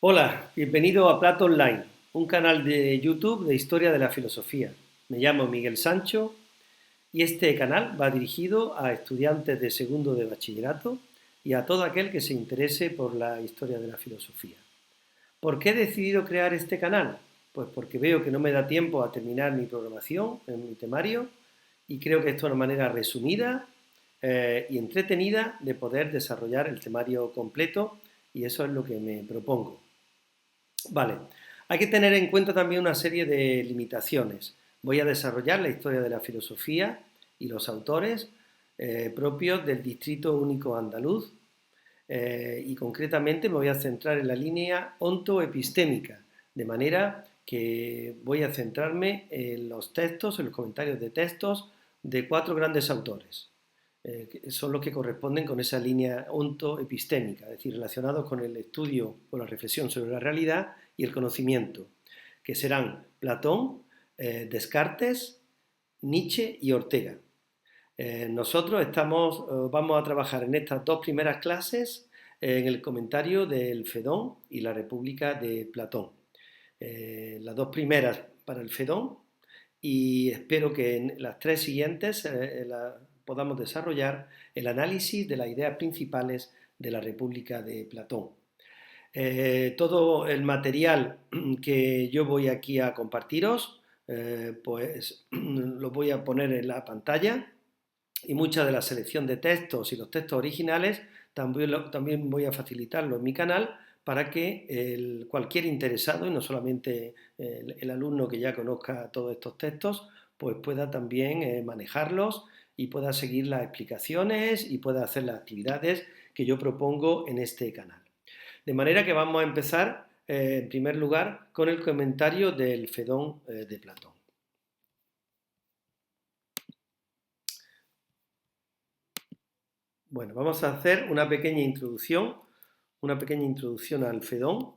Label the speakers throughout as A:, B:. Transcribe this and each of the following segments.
A: Hola, bienvenido a Plato Online, un canal de YouTube de historia de la filosofía. Me llamo Miguel Sancho y este canal va dirigido a estudiantes de segundo de bachillerato y a todo aquel que se interese por la historia de la filosofía. ¿Por qué he decidido crear este canal? Pues porque veo que no me da tiempo a terminar mi programación en mi temario y creo que esto es una manera resumida y entretenida de poder desarrollar el temario completo y eso es lo que me propongo. Vale, hay que tener en cuenta también una serie de limitaciones. Voy a desarrollar la historia de la filosofía y los autores propios del Distrito Único Andaluz y concretamente me voy a centrar en la línea ontoepistémica, de manera que voy a centrarme en los textos, en los comentarios de textos de cuatro grandes autores. Que son los que corresponden con esa línea ontoepistémica, es decir, relacionados con el estudio o la reflexión sobre la realidad y el conocimiento, que serán Platón, Descartes, Nietzsche y Ortega. Nosotros vamos a trabajar en estas dos primeras clases en el comentario del Fedón y la República de Platón. Las dos primeras para el Fedón y espero que en las tres siguientes podamos desarrollar el análisis de las ideas principales de la República de Platón. Todo el material que yo voy aquí a compartiros, pues lo voy a poner en la pantalla y mucha de la selección de textos y los textos originales también voy a facilitarlo en mi canal para que cualquier interesado, y no solamente el alumno que ya conozca todos estos textos, pues pueda también manejarlos y pueda seguir las explicaciones y pueda hacer las actividades que yo propongo en este canal. De manera que vamos a empezar, en primer lugar, con el comentario del Fedón de Platón. Bueno, vamos a hacer una pequeña introducción al Fedón.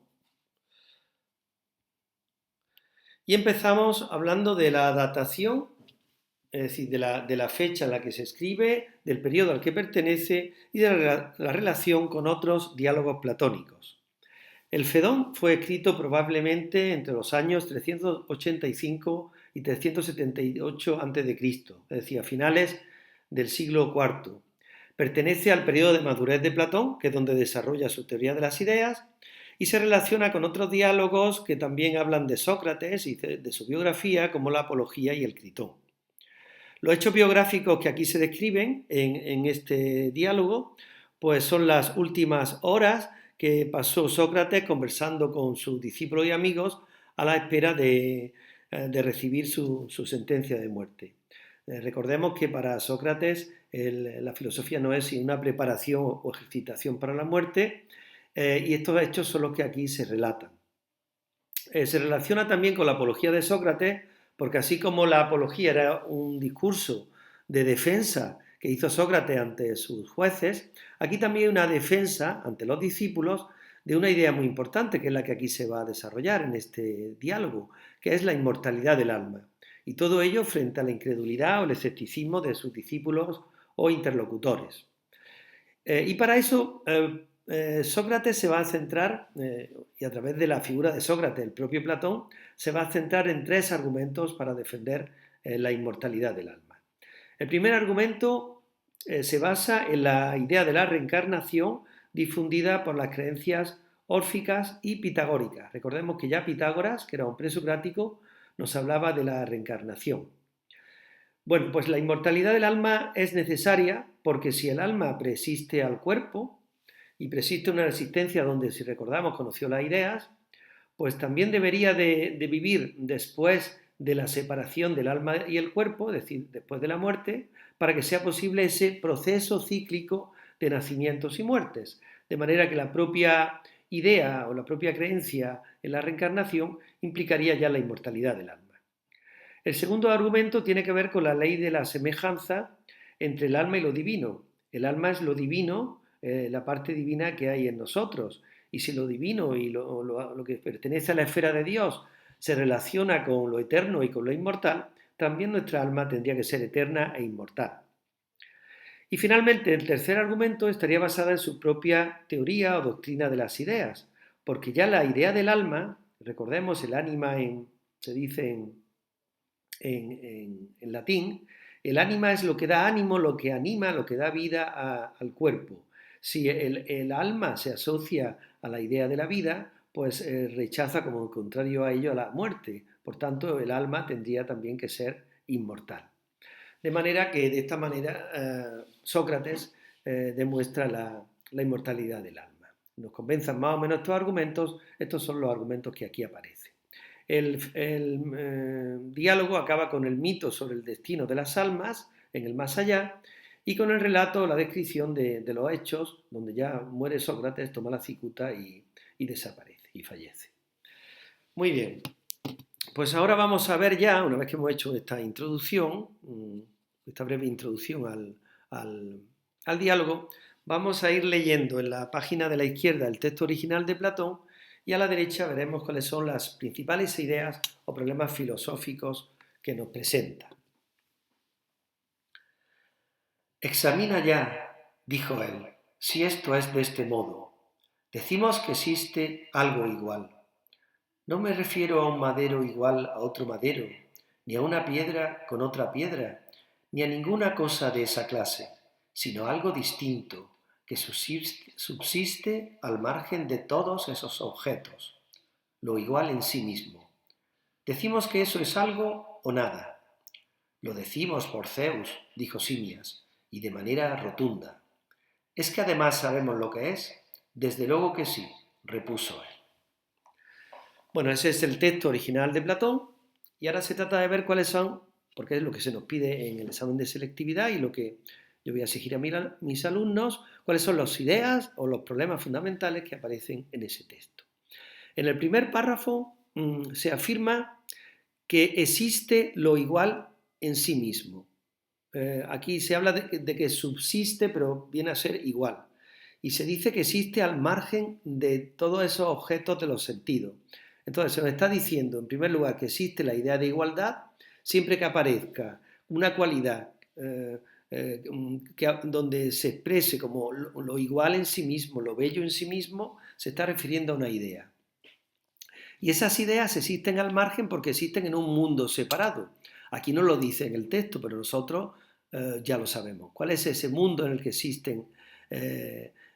A: Y empezamos hablando de la datación, es decir, de la fecha en la que se escribe, del periodo al que pertenece y de la relación con otros diálogos platónicos. El Fedón fue escrito probablemente entre los años 385 y 378 a.C., es decir, a finales del siglo IV. Pertenece al periodo de madurez de Platón, que es donde desarrolla su teoría de las ideas, y se relaciona con otros diálogos que también hablan de Sócrates y de su biografía, como la Apología y el Critón. Los hechos biográficos que aquí se describen en este diálogo, pues son las últimas horas que pasó Sócrates conversando con sus discípulos y amigos a la espera de recibir su sentencia de muerte. Recordemos que para Sócrates la filosofía no es sino una preparación o ejercitación para la muerte y estos hechos son los que aquí se relatan. Se relaciona también con la apología de Sócrates porque así como la apología era un discurso de defensa que hizo Sócrates ante sus jueces, aquí también hay una defensa ante los discípulos de una idea muy importante que es la que aquí se va a desarrollar en este diálogo, que es la inmortalidad del alma. Y todo ello frente a la incredulidad o el escepticismo de sus discípulos o interlocutores. Y para eso Sócrates se va a centrar, y a través de la figura de Sócrates, el propio Platón, se va a centrar en tres argumentos para defender la inmortalidad del alma. El primer argumento se basa en la idea de la reencarnación difundida por las creencias órficas y pitagóricas. Recordemos que ya Pitágoras, que era un presocrático, nos hablaba de la reencarnación. Bueno, pues la inmortalidad del alma es necesaria porque si el alma preexiste al cuerpo y preexiste una existencia donde, si recordamos, conoció las ideas, pues también debería de vivir después de la separación del alma y el cuerpo, es decir, después de la muerte, para que sea posible ese proceso cíclico de nacimientos y muertes. De manera que la propia idea o la propia creencia en la reencarnación implicaría ya la inmortalidad del alma. El segundo argumento tiene que ver con la ley de la semejanza entre el alma y lo divino. El alma es lo divino, la parte divina que hay en nosotros. Y si lo divino y lo que pertenece a la esfera de Dios se relaciona con lo eterno y con lo inmortal, también nuestra alma tendría que ser eterna e inmortal. Y finalmente, el tercer argumento estaría basado en su propia teoría o doctrina de las ideas, porque ya la idea del alma, recordemos, el ánima se dice en latín, el ánima es lo que da ánimo, lo que anima, lo que da vida al cuerpo. Si el alma se asocia a la idea de la vida, pues rechaza como contrario a ello a la muerte. Por tanto, el alma tendría también que ser inmortal. De manera que de esta manera Sócrates demuestra la inmortalidad del alma. Nos convencen más o menos estos argumentos, estos son los argumentos que aquí aparecen. El diálogo acaba con el mito sobre el destino de las almas en el más allá y con el relato, la descripción de los hechos, donde ya muere Sócrates, toma la cicuta y desaparece y fallece. Muy bien, pues ahora vamos a ver ya, una vez que hemos hecho esta introducción, esta breve introducción al diálogo, vamos a ir leyendo en la página de la izquierda el texto original de Platón y a la derecha veremos cuáles son las principales ideas o problemas filosóficos que nos presenta. Examina ya, dijo él, si esto es de este modo. Decimos que existe algo igual. No me refiero a un madero igual a otro madero, ni a una piedra con otra piedra, ni a ninguna cosa de esa clase, sino algo distinto, que subsiste al margen de todos esos objetos, lo igual en sí mismo. Decimos que eso es algo o nada. Lo decimos por Zeus, dijo Simias, y de manera rotunda. ¿Es que además sabemos lo que es? Desde luego que sí, repuso él. Bueno, ese es el texto original de Platón y ahora se trata de ver cuáles son, porque es lo que se nos pide en el examen de selectividad y lo que yo voy a exigir a mis alumnos, cuáles son las ideas o los problemas fundamentales que aparecen en ese texto. En el primer párrafo se afirma que existe lo igual en sí mismo. Aquí se habla de que subsiste, pero viene a ser igual. Y se dice que existe al margen de todos esos objetos de los sentidos. Entonces se nos está diciendo, en primer lugar, que existe la idea de igualdad siempre que aparezca una cualidad donde se exprese como lo igual en sí mismo, lo bello en sí mismo, se está refiriendo a una idea. Y esas ideas existen al margen porque existen en un mundo separado. Aquí no lo dice en el texto, pero nosotros ya lo sabemos. ¿Cuál es ese mundo en el que existen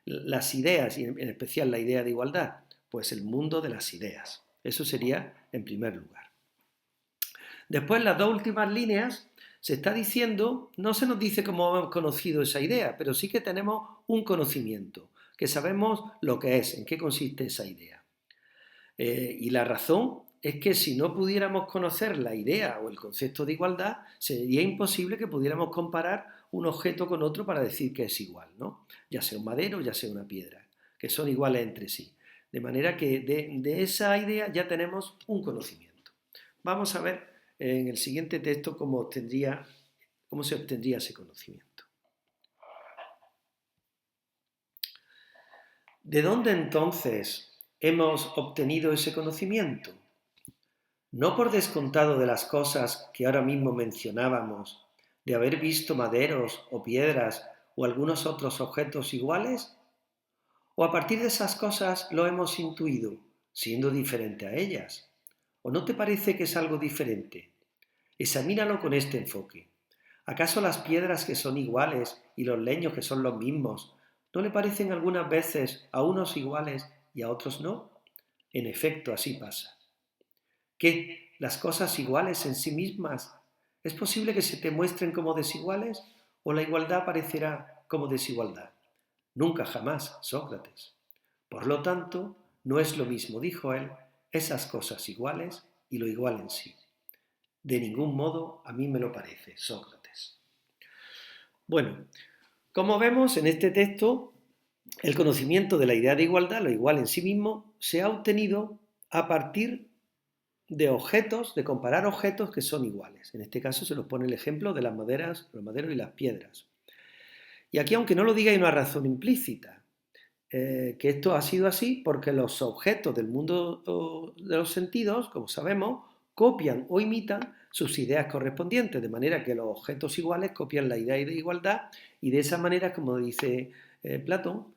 A: las ideas, y en especial la idea de igualdad? Pues el mundo de las ideas. Eso sería en primer lugar. Después, las dos últimas líneas, se está diciendo, no se nos dice cómo hemos conocido esa idea, pero sí que tenemos un conocimiento, que sabemos lo que es, en qué consiste esa idea. Y la razón es que si no pudiéramos conocer la idea o el concepto de igualdad, sería imposible que pudiéramos comparar un objeto con otro para decir que es igual, ¿no? Ya sea un madero, ya sea una piedra, que son iguales entre sí. De manera que de esa idea ya tenemos un conocimiento. Vamos a ver en el siguiente texto cómo se obtendría ese conocimiento. ¿De dónde entonces hemos obtenido ese conocimiento? No por descontado de las cosas que ahora mismo mencionábamos, de haber visto maderos o piedras o algunos otros objetos iguales, o a partir de esas cosas lo hemos intuido, siendo diferente a ellas. ¿O no te parece que es algo diferente? Examínalo con este enfoque. ¿Acaso las piedras que son iguales y los leños que son los mismos, no le parecen algunas veces a unos iguales y a otros no? En efecto, así pasa. ¿Qué? ¿Las cosas iguales en sí mismas? ¿Es posible que se te muestren como desiguales o la igualdad aparecerá como desigualdad? Nunca jamás, Sócrates. Por lo tanto, no es lo mismo, dijo él, esas cosas iguales y lo igual en sí. De ningún modo a mí me lo parece, Sócrates. Bueno, como vemos en este texto, el conocimiento de la idea de igualdad, lo igual en sí mismo, se ha obtenido a partir de objetos, de comparar objetos que son iguales. En este caso se nos pone el ejemplo de las maderas, los maderos y las piedras. Y aquí, aunque no lo diga, hay una razón implícita, que esto ha sido así porque los objetos del mundo de los sentidos, como sabemos, copian o imitan sus ideas correspondientes, de manera que los objetos iguales copian la idea de igualdad y de esa manera, como dice Platón,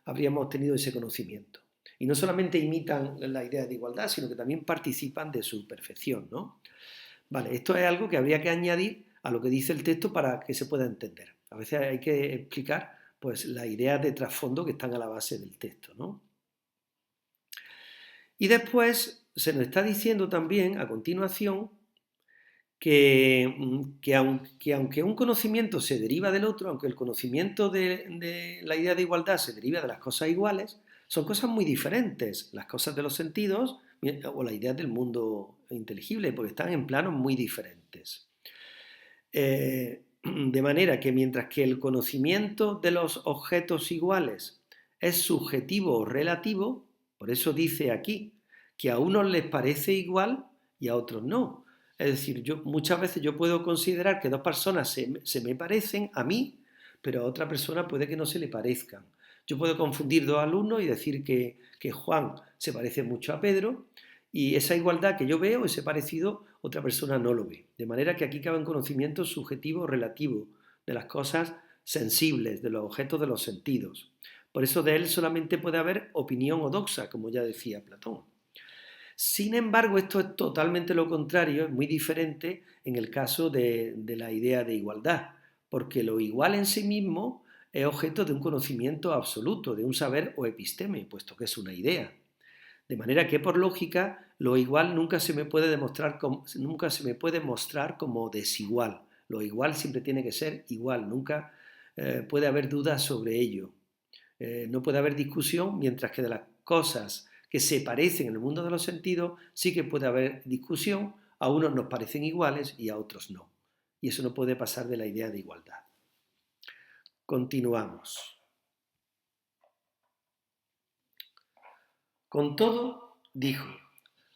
A: habríamos tenido ese conocimiento. Y no solamente imitan la idea de igualdad, sino que también participan de su perfección, ¿no? Vale, esto es algo que habría que añadir a lo que dice el texto para que se pueda entender. A veces hay que explicar pues, las ideas de trasfondo que están a la base del texto, ¿no? Y después se nos está diciendo también, a continuación, que aunque un conocimiento se deriva del otro, aunque el conocimiento de la idea de igualdad se deriva de las cosas iguales, son cosas muy diferentes, las cosas de los sentidos o la idea del mundo inteligible, porque están en planos muy diferentes. De manera que mientras que el conocimiento de los objetos iguales es subjetivo o relativo, por eso dice aquí que a unos les parece igual y a otros no. Es decir, muchas veces yo puedo considerar que dos personas se me parecen a mí, pero a otra persona puede que no se le parezcan. Yo puedo confundir dos alumnos y decir que Juan se parece mucho a Pedro, y esa igualdad que yo veo, ese parecido, otra persona no lo ve. De manera que aquí cabe un conocimiento subjetivo o relativo de las cosas sensibles, de los objetos de los sentidos. Por eso de él solamente puede haber opinión o doxa, como ya decía Platón. Sin embargo, esto es totalmente lo contrario, es muy diferente en el caso de la idea de igualdad, porque lo igual en sí mismo es objeto de un conocimiento absoluto, de un saber o episteme, puesto que es una idea. De manera que por lógica lo igual nunca se me puede mostrar como desigual. Lo igual siempre tiene que ser igual, nunca puede haber dudas sobre ello. No puede haber discusión, mientras que de las cosas que se parecen en el mundo de los sentidos sí que puede haber discusión. A unos nos parecen iguales y a otros no. Y eso no puede pasar de la idea de igualdad. Continuamos. Con todo, dijo,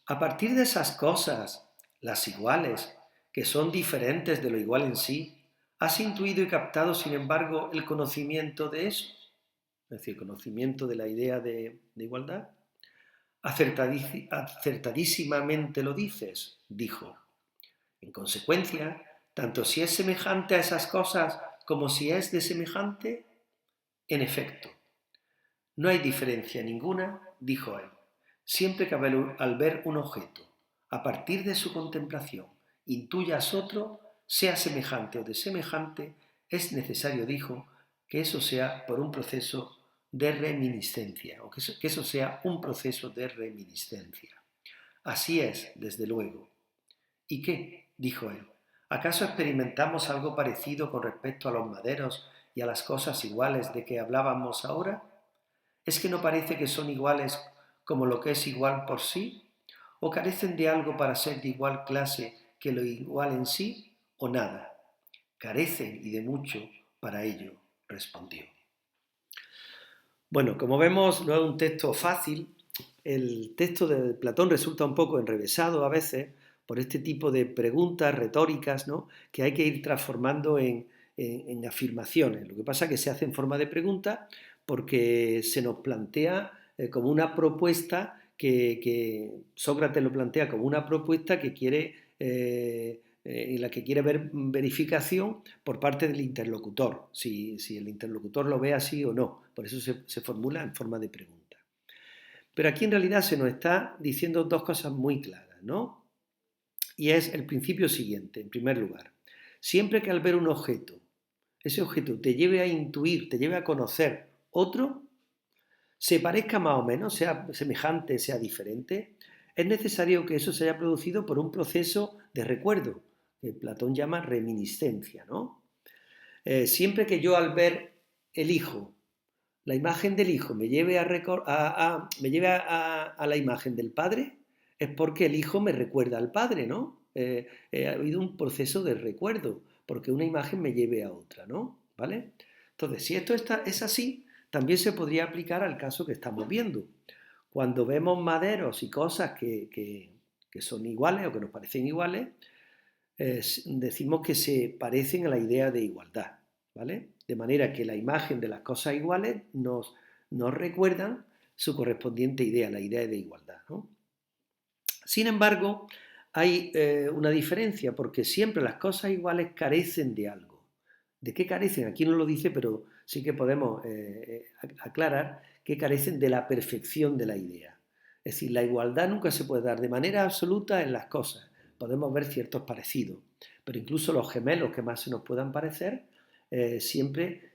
A: a partir de esas cosas, las iguales, que son diferentes de lo igual en sí, ¿has intuido y captado, sin embargo, el conocimiento de eso? Es decir, el conocimiento de la idea de igualdad. Acertadísimamente lo dices, dijo. En consecuencia, tanto si es semejante a esas cosas como si es desemejante, en efecto, no hay diferencia ninguna, dijo él, siempre que al ver un objeto, a partir de su contemplación, intuyas otro, sea semejante o desemejante, es necesario, dijo, que eso sea por un proceso de reminiscencia, o que eso sea un proceso de reminiscencia. Así es, desde luego. ¿Y qué? Dijo él. ¿Acaso experimentamos algo parecido con respecto a los maderos y a las cosas iguales de que hablábamos ahora? ¿Es que no parece que son iguales como lo que es igual por sí? ¿O carecen de algo para ser de igual clase que lo igual en sí? ¿O nada? Carecen y de mucho para ello, respondió. Bueno, como vemos, no es un texto fácil. El texto de Platón resulta un poco enrevesado a veces por este tipo de preguntas retóricas, ¿no?, que hay que ir transformando en afirmaciones. Lo que pasa es que se hace en forma de pregunta porque se nos plantea como una propuesta que Sócrates lo plantea como una propuesta que quiere, en la que quiere ver verificación por parte del interlocutor, si el interlocutor lo ve así o no. Por eso se formula en forma de pregunta. Pero aquí en realidad se nos está diciendo dos cosas muy claras, ¿no? Y es el principio siguiente, en primer lugar. Siempre que al ver un objeto, ese objeto te lleve a intuir, te lleve a conocer otro, se parezca más o menos, sea semejante, sea diferente, es necesario que eso se haya producido por un proceso de recuerdo, que Platón llama reminiscencia, ¿no? Siempre que yo al ver el hijo, la imagen del hijo me lleve a la imagen del padre, es porque el hijo me recuerda al padre, ¿no? Ha habido un proceso de recuerdo, porque una imagen me lleve a otra, ¿no? ¿Vale? Entonces, si esto es así, también se podría aplicar al caso que estamos viendo. Cuando vemos maderos y cosas que son iguales o que nos parecen iguales, decimos que se parecen a la idea de igualdad, ¿vale? De manera que la imagen de las cosas iguales nos recuerdan su correspondiente idea, la idea de igualdad, ¿no? Sin embargo, hay una diferencia, porque siempre las cosas iguales carecen de algo. ¿De qué carecen? Aquí no lo dice, pero sí que podemos aclarar que carecen de la perfección de la idea. Es decir, la igualdad nunca se puede dar de manera absoluta en las cosas. Podemos ver ciertos parecidos, pero incluso los gemelos que más se nos puedan parecer siempre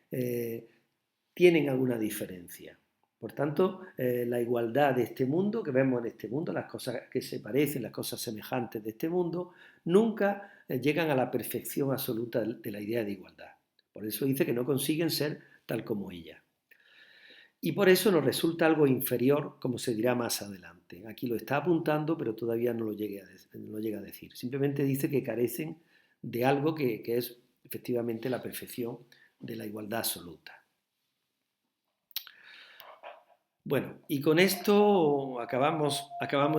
A: tienen alguna diferencia. Por tanto, la igualdad de este mundo, que vemos en este mundo, las cosas que se parecen, las cosas semejantes de este mundo, nunca llegan a la perfección absoluta de la idea de igualdad. Por eso dice que no consiguen ser tal como ella. Y por eso nos resulta algo inferior, como se dirá más adelante. Aquí lo está apuntando, pero todavía no lo llega a decir. Simplemente dice que carecen de algo que es efectivamente la perfección de la igualdad absoluta. Bueno, y con esto acabamos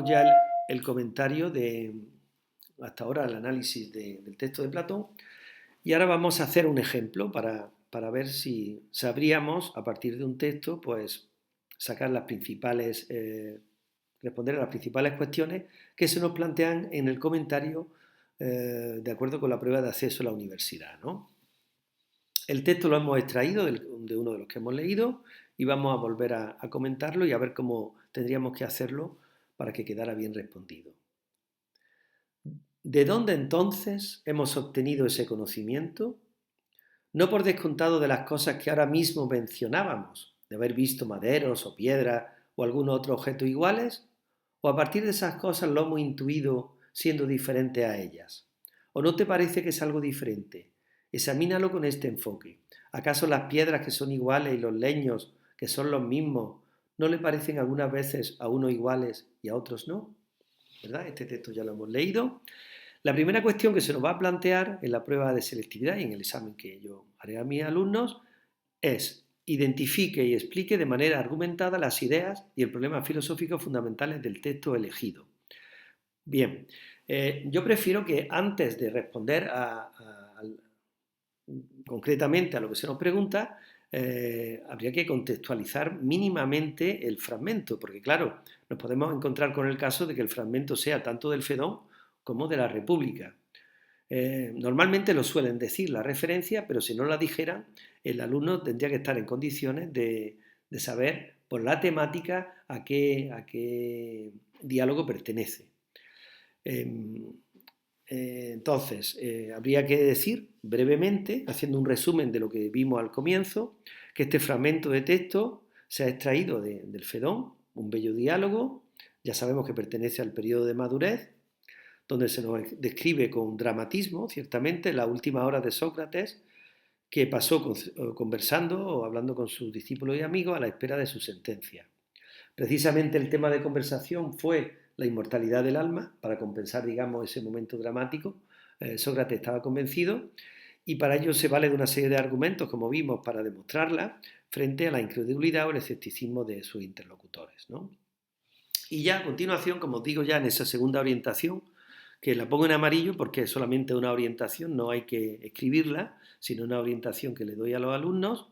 A: ya el comentario hasta ahora el análisis del texto de Platón, y ahora vamos a hacer un ejemplo para ver si sabríamos, a partir de un texto, pues sacar las principales, responder a las principales cuestiones que se nos plantean en el comentario de acuerdo con la prueba de acceso a la universidad, ¿no? El texto lo hemos extraído de uno de los que hemos leído y vamos a volver a comentarlo y a ver cómo tendríamos que hacerlo para que quedara bien respondido. ¿De dónde entonces hemos obtenido ese conocimiento? No por descontado de las cosas que ahora mismo mencionábamos, de haber visto maderos o piedras o algún otro objeto iguales, o a partir de esas cosas lo hemos intuido siendo diferente a ellas. ¿O no te parece que es algo diferente? Examínalo con este enfoque. ¿Acaso las piedras que son iguales y los leños que son los mismos no le parecen algunas veces a unos iguales y a otros no? ¿Verdad? Este texto ya lo hemos leído. La primera cuestión que se nos va a plantear en la prueba de selectividad y en el examen que yo haré a mis alumnos es identifique y explique de manera argumentada las ideas y el problema filosófico fundamentales del texto elegido. Bien, yo prefiero que antes de responder concretamente a lo que se nos pregunta, habría que contextualizar mínimamente el fragmento, porque claro, nos podemos encontrar con el caso de que el fragmento sea tanto del Fedón como de la República. Normalmente lo suelen decir la referencia, pero si no la dijeran, el alumno tendría que estar en condiciones de saber por la temática a qué diálogo pertenece. Entonces, habría que decir brevemente, haciendo un resumen de lo que vimos al comienzo, que este fragmento de texto se ha extraído del Fedón, un bello diálogo, ya sabemos que pertenece al periodo de madurez, donde se nos describe con dramatismo, ciertamente, la última hora de Sócrates, que pasó conversando o hablando con sus discípulos y amigos a la espera de su sentencia. Precisamente el tema de conversación fue la inmortalidad del alma, para compensar, digamos, ese momento dramático. Sócrates estaba convencido y para ello se vale de una serie de argumentos, como vimos, para demostrarla frente a la incredulidad o el escepticismo de sus interlocutores, ¿no? Y ya a continuación, como os digo ya en esa segunda orientación, que la pongo en amarillo porque es solamente una orientación, no hay que escribirla, sino una orientación que le doy a los alumnos.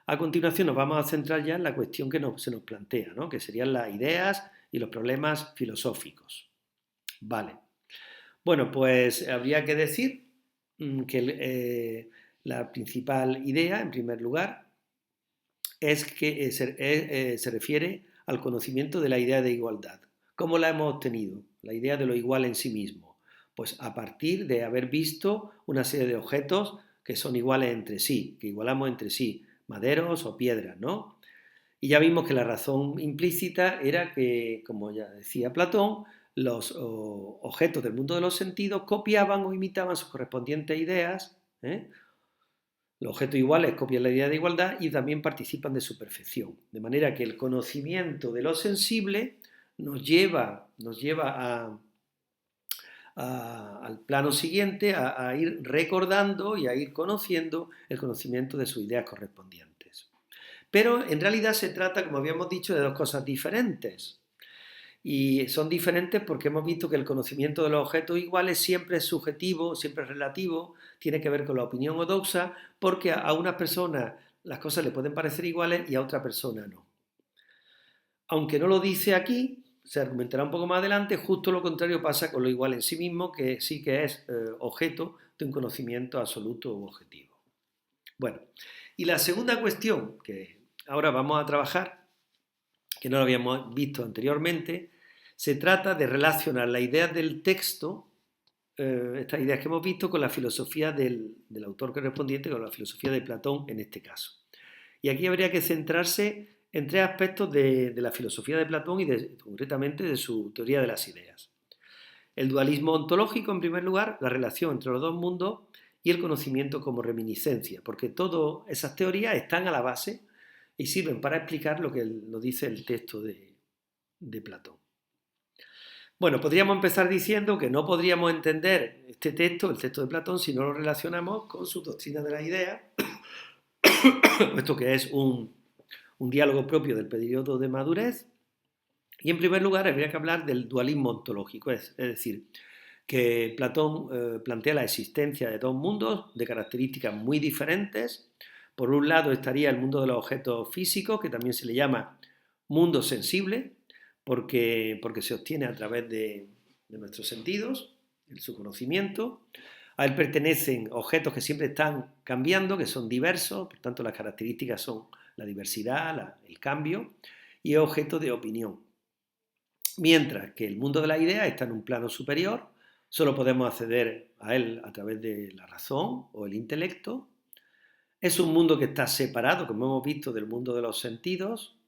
A: A continuación nos vamos a centrar ya en la cuestión que se nos plantea, ¿no? Que serían las ideas y los problemas filosóficos. Vale. Bueno, pues habría que decir que la principal idea, en primer lugar, es que se refiere al conocimiento de la idea de igualdad. ¿Cómo la hemos obtenido? La idea de lo igual en sí mismo. Pues a partir de haber visto una serie de objetos que son iguales entre sí, que igualamos entre sí, maderos o piedras, ¿no? Y ya vimos que la razón implícita era que, como ya decía Platón, los objetos del mundo de los sentidos copiaban o imitaban sus correspondientes ideas, ¿eh? Los objetos iguales copian la idea de igualdad y también participan de su perfección. De manera que el conocimiento de lo sensible nos lleva al plano siguiente, a ir recordando y a ir conociendo el conocimiento de sus ideas correspondientes. Pero en realidad se trata, como habíamos dicho, de dos cosas diferentes. Y son diferentes porque hemos visto que el conocimiento de los objetos iguales siempre es subjetivo, siempre es relativo, tiene que ver con la opinión ortodoxa, porque a unas personas las cosas le pueden parecer iguales y a otra persona no. Aunque no lo dice aquí, se argumentará un poco más adelante, justo lo contrario pasa con lo igual en sí mismo, que sí que es objeto de un conocimiento absoluto u objetivo. Bueno, y la segunda cuestión que ahora vamos a trabajar que no lo habíamos visto anteriormente, se trata de relacionar las ideas del texto, estas ideas que hemos visto, con la filosofía del autor correspondiente, con la filosofía de Platón en este caso. Y aquí habría que centrarse en tres aspectos de la filosofía de Platón y concretamente de su teoría de las ideas. El dualismo ontológico, en primer lugar, la relación entre los dos mundos y el conocimiento como reminiscencia, porque todas esas teorías están a la base y sirven para explicar lo que nos dice el texto de Platón. Bueno, podríamos empezar diciendo que no podríamos entender este texto, el texto de Platón, si no lo relacionamos con su doctrina de la idea, puesto que es un diálogo propio del periodo de madurez. Y en primer lugar habría que hablar del dualismo ontológico, es decir, que Platón plantea la existencia de dos mundos de características muy diferentes. Por un lado estaría el mundo de los objetos físicos, que también se le llama mundo sensible, porque se obtiene a través de nuestros sentidos, de su conocimiento. A él pertenecen objetos que siempre están cambiando, que son diversos, por tanto las características son la diversidad, el cambio, y objetos de opinión. Mientras que el mundo de la idea está en un plano superior, solo podemos acceder a él a través de la razón o el intelecto. Es un mundo que está separado, como hemos visto, del mundo de los sentidos,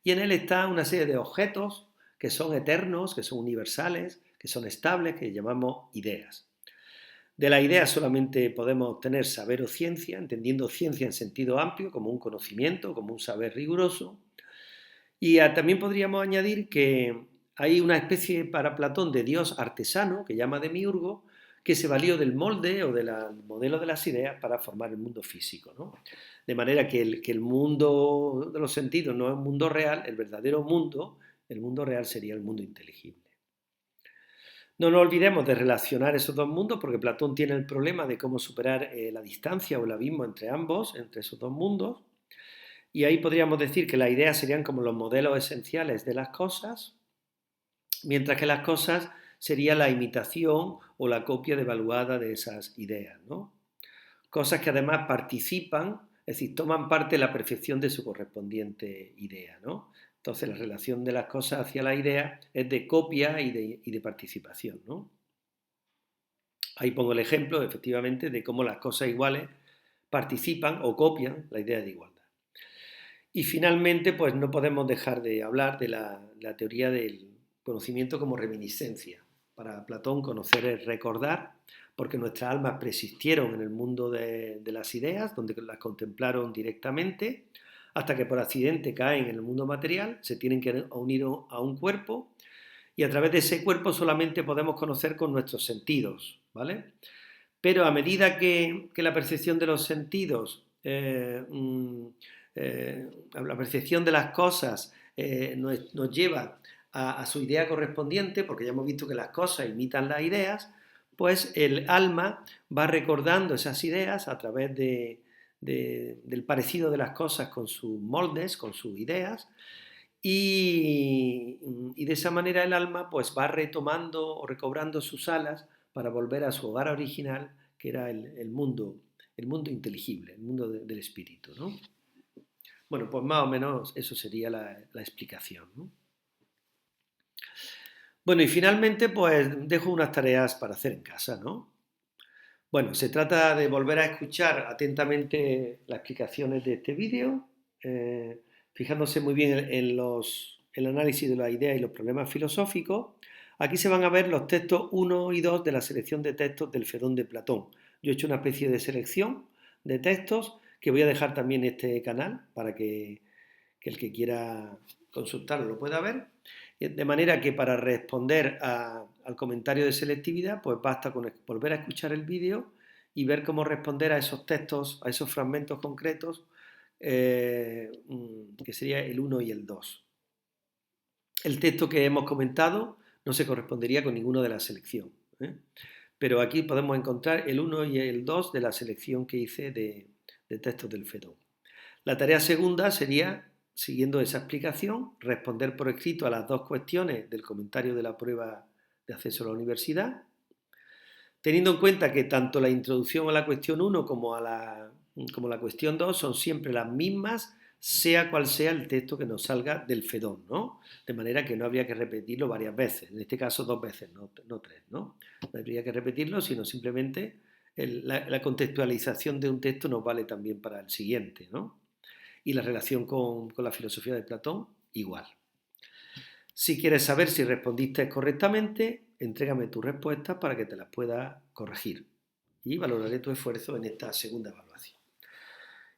A: y en él está una serie de objetos que son eternos, que son universales, que son estables, que llamamos ideas. De la idea solamente podemos obtener saber o ciencia, entendiendo ciencia en sentido amplio, como un conocimiento, como un saber riguroso. Y también podríamos añadir que hay una especie para Platón de dios artesano, que llama demiurgo, que se valió del molde o del modelo de las ideas para formar el mundo físico, ¿no? De manera que el mundo de los sentidos no es un mundo real, el verdadero mundo, el mundo real sería el mundo inteligible. No nos olvidemos de relacionar esos dos mundos porque Platón tiene el problema de cómo superar la distancia o el abismo entre ambos, entre esos dos mundos. Y ahí podríamos decir que las ideas serían como los modelos esenciales de las cosas, mientras que las cosas sería la imitación o la copia devaluada de esas ideas, ¿no? Cosas que además participan, es decir, toman parte de la perfección de su correspondiente idea, ¿no? Entonces la relación de las cosas hacia la idea es de copia y de participación, ¿no? Ahí pongo el ejemplo, efectivamente, de cómo las cosas iguales participan o copian la idea de igualdad. Y finalmente, pues no podemos dejar de hablar de la teoría del conocimiento como reminiscencia. Para Platón, conocer es recordar, porque nuestras almas preexistieron en el mundo de las ideas, donde las contemplaron directamente, hasta que por accidente caen en el mundo material, se tienen que unir a un cuerpo, y a través de ese cuerpo solamente podemos conocer con nuestros sentidos, ¿vale? Pero a medida que la percepción de los sentidos, la percepción de las cosas nos lleva a su idea correspondiente, porque ya hemos visto que las cosas imitan las ideas, pues el alma va recordando esas ideas a través del parecido de las cosas con sus moldes, con sus ideas, y de esa manera el alma pues va retomando o recobrando sus alas para volver a su hogar original, que era el mundo inteligible, el mundo del espíritu, ¿no? Bueno, pues más o menos eso sería la explicación, ¿no? Bueno, y finalmente pues dejo unas tareas para hacer en casa, ¿no? Bueno, se trata de volver a escuchar atentamente las explicaciones de este vídeo, fijándose muy bien en el análisis de las ideas y los problemas filosóficos. Aquí se van a ver los textos 1 y 2 de la selección de textos del Fedón de Platón. Yo he hecho una especie de selección de textos que voy a dejar también en este canal para que el que quiera consultarlo lo pueda ver. De manera que para responder al comentario de selectividad, pues basta con volver a escuchar el vídeo y ver cómo responder a esos textos, a esos fragmentos concretos, que sería el 1 y el 2. El texto que hemos comentado no se correspondería con ninguno de la selección, ¿eh? Pero aquí podemos encontrar el 1 y el 2 de la selección que hice de textos del Fedón. La tarea segunda sería, siguiendo esa explicación, responder por escrito a las dos cuestiones del comentario de la prueba de acceso a la universidad, teniendo en cuenta que tanto la introducción a la cuestión 1 como la cuestión 2 son siempre las mismas, sea cual sea el texto que nos salga del FEDON, ¿no? De manera que no habría que repetirlo varias veces, en este caso 2 veces, no 3, ¿no? No habría que repetirlo, sino simplemente la contextualización de un texto nos vale también para el siguiente, ¿no? Y la relación con la filosofía de Platón, igual. Si quieres saber si respondiste correctamente, entrégame tus respuestas para que te las pueda corregir y valoraré tu esfuerzo en esta segunda evaluación.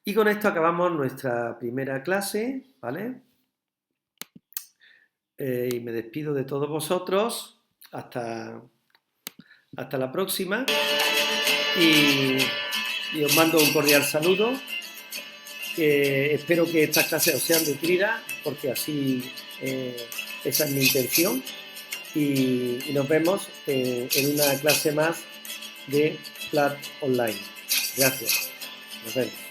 A: Y con esto acabamos nuestra primera clase, ¿vale? Y me despido de todos vosotros hasta la próxima y os mando un cordial saludo. Espero que estas clases os sean de utilidad porque así esa es mi intención y nos vemos en una clase más de Plat Online. Gracias. Nos vemos.